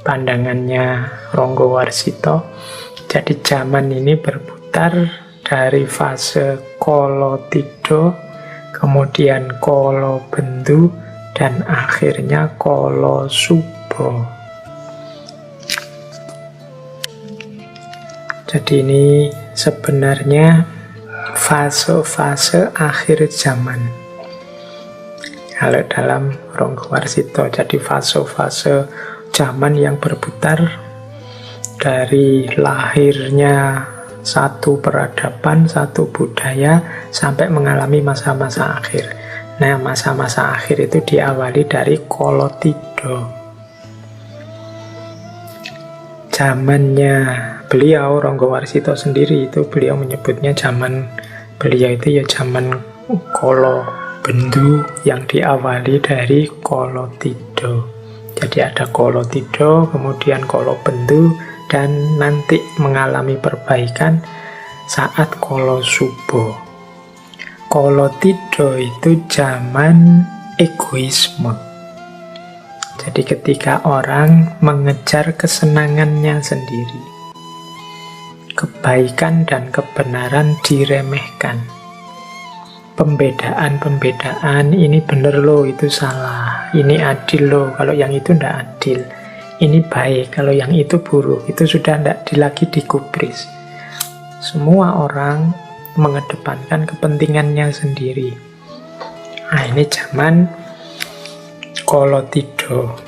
Pandangannya Ronggowarsito, jadi zaman ini berputar dari fase Kolotida, kemudian Kolobendu, dan akhirnya Kolosuba. Jadi ini sebenarnya fase-fase akhir zaman. Kalau dalam Ronggowarsito, jadi fase-fase zaman yang berputar dari lahirnya satu peradaban, satu budaya, sampai mengalami masa-masa akhir. Nah, masa-masa akhir itu diawali dari Kolotida. Zamannya beliau, Ronggowarsito sendiri itu beliau menyebutnya zaman beliau itu ya zaman Kolobendu yang diawali dari Kolotida. Jadi ada Kolotida, kemudian Kolobendu, dan nanti mengalami perbaikan saat Kolosuba. Kolotida itu zaman egoisme. Jadi ketika orang mengejar kesenangannya sendiri, kebaikan dan kebenaran diremehkan. Pembedaan-pembedaan, ini bener loh, itu salah, ini adil loh, kalau yang itu ndak adil, ini baik, kalau yang itu buruk, itu sudah ndak lagi digubris. Semua orang mengedepankan kepentingannya sendiri. Nah, ini zaman Kolotida.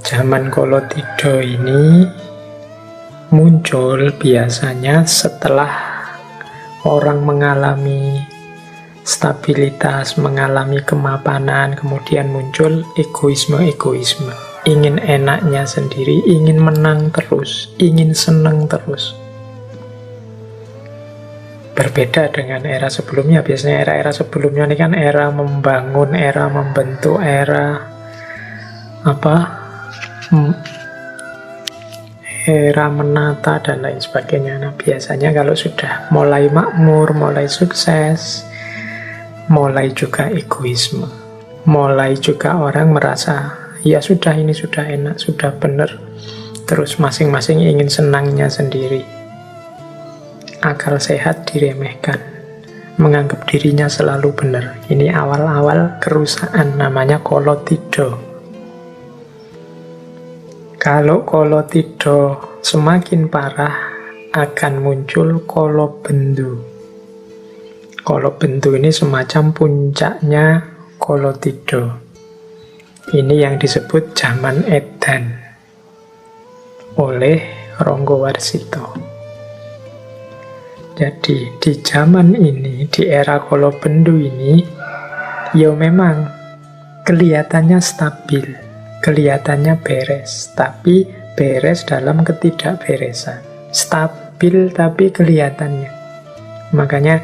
Zaman Kolotida ini muncul biasanya setelah orang mengalami stabilitas, mengalami kemapanan, kemudian muncul egoisme-egoisme. Ingin enaknya sendiri, ingin menang terus, ingin senang terus. Berbeda dengan era sebelumnya. Biasanya era-era sebelumnya ini kan era membangun, era membentuk, era era menata dan lain sebagainya. Nah, biasanya kalau sudah mulai makmur, mulai sukses, mulai juga egoisme, mulai juga orang merasa ya sudah, ini sudah enak, sudah benar, terus masing-masing ingin senangnya sendiri. Akal sehat diremehkan, menganggap dirinya selalu benar. Ini awal-awal kerusakan, namanya Kolotida. Kalau Kolotida semakin parah, akan muncul Kolobendu. Kolobendu ini semacam puncaknya Kolotida. Ini yang disebut zaman Edan oleh Ronggowarsito. Jadi di zaman ini, di era Kolobendu ini, ya memang kelihatannya stabil, kelihatannya beres, tapi beres dalam ketidakberesan. Stabil tapi kelihatannya. Makanya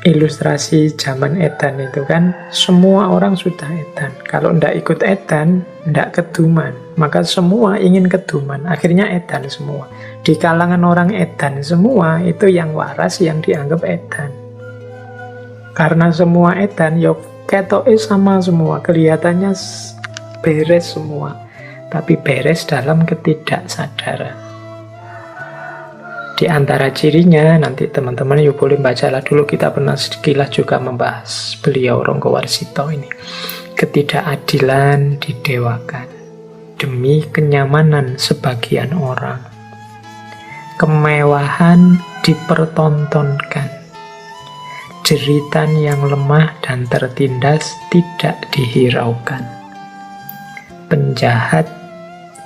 ilustrasi zaman Edan itu kan semua orang sudah Edan. Kalau ndak ikut Edan, ndak keduman. Maka semua ingin keduman. Akhirnya Edan semua. Di kalangan orang Edan semua itu yang waras, yang dianggap Edan. Karena semua Edan, yuk ketoke sama semua. Kelihatannya beres semua, tapi beres dalam ketidaksadaran. Di antara cirinya, nanti teman-teman yuk boleh bacalah dulu, kita pernah sekilas juga membahas beliau Ronggowarsito ini. Ketidakadilan didewakan demi kenyamanan sebagian orang. Kemewahan dipertontonkan. Jeritan yang lemah dan tertindas tidak dihiraukan. Penjahat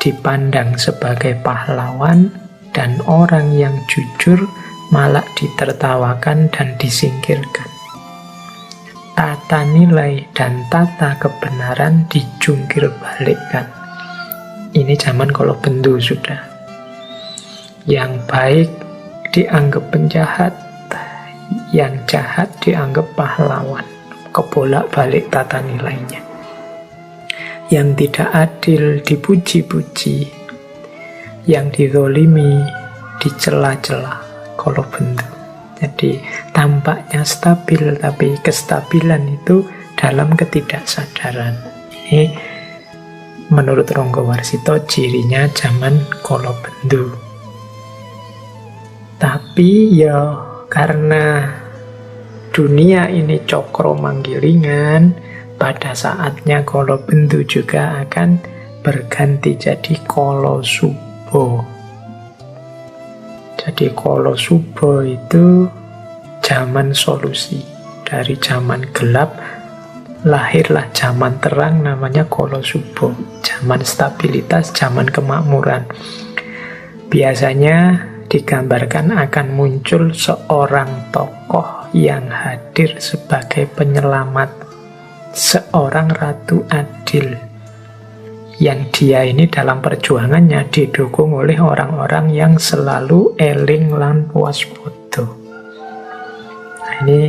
dipandang sebagai pahlawan, dan orang yang jujur malah ditertawakan dan disingkirkan. Tata nilai dan tata kebenaran dijungkir balikkan. Ini zaman Kolobendu sudah. Yang baik dianggap penjahat, yang jahat dianggap pahlawan. Kebolak-balik tata nilainya. Yang tidak adil dipuji-puji, yang dizolimi, dicela-cela, kalau bentuk. Jadi tampaknya stabil, tapi kestabilan itu dalam ketidaksadaran. Ini menurut Ronggo Warsito cirinya zaman Kolobendu. Tapi ya karena dunia ini cokro manggilingan, pada saatnya Kolobendu juga akan berganti jadi Kolosubo. Jadi Kolosubo itu zaman solusi. Dari zaman gelap lahirlah zaman terang, namanya Kolosubo. Zaman stabilitas, zaman kemakmuran. Biasanya digambarkan akan muncul seorang tokoh yang hadir sebagai penyelamat, seorang ratu adil, yang dia ini dalam perjuangannya didukung oleh orang-orang yang selalu eling lan waspada. Nah, ini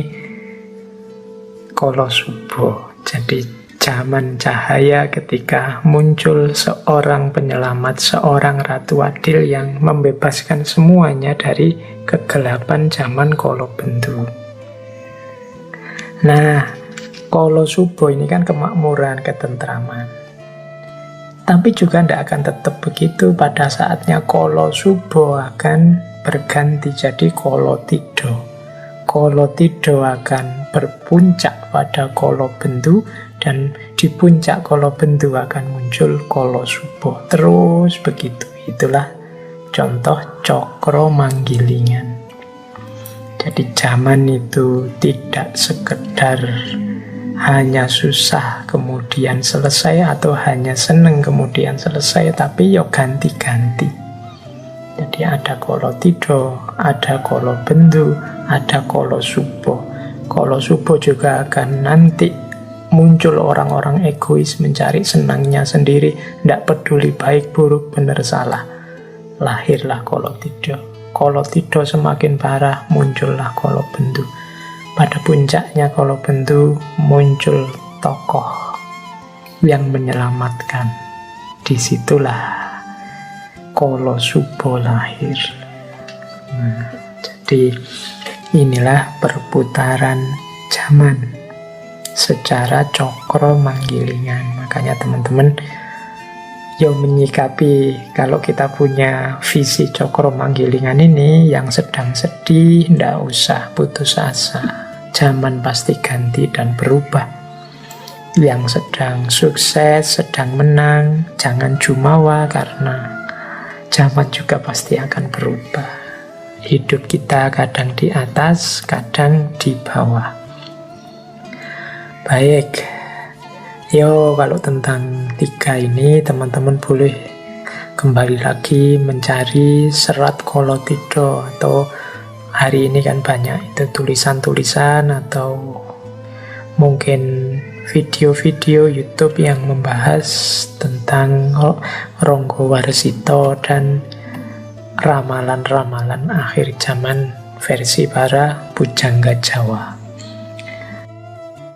Kolosubo. Jadi zaman cahaya ketika muncul seorang penyelamat, seorang ratu adil yang membebaskan semuanya dari kegelapan zaman Kolobendu. Nah, Kolosubo ini kan kemakmuran, ketentraman. Tapi juga tidak akan tetap begitu. Pada saatnya Kolosubo akan berganti jadi Kolotido. Kolotido akan berpuncak pada Kolobendu, dan di puncak Kolobendu akan muncul Kolosubo. Terus begitu. Itulah contoh cokro manggilingan. Jadi zaman itu tidak sekedar hanya susah kemudian selesai, atau hanya seneng kemudian selesai, tapi yo ganti-ganti. Jadi ada Kolotido, ada Kolobendu, ada Kolosubo. Kolosubo juga akan nanti muncul orang-orang egois mencari senangnya sendiri, tidak peduli baik buruk benar salah. Lahirlah Kolotido. Kolotido semakin parah, muncullah Kolobendu. Pada puncaknya Kolobendu muncul tokoh yang menyelamatkan. Disitulah Kolosubo lahir. Nah, jadi inilah perputaran zaman secara cokro manggilingan. Makanya teman-teman yo menyikapi kalau kita punya visi cokro manggilingan ini, yang sedang sedih ndak usah putus asa. Zaman pasti ganti dan berubah. Yang sedang sukses, sedang menang, jangan jumawa, karena zaman juga pasti akan berubah. Hidup kita kadang di atas, kadang di bawah. Baik, yo kalau tentang 3 ini teman-teman boleh kembali lagi mencari serat Kolotido, atau hari ini kan banyak itu tulisan-tulisan atau mungkin video-video YouTube yang membahas tentang Ronggo Warsito dan ramalan-ramalan akhir zaman versi para pujangga Jawa.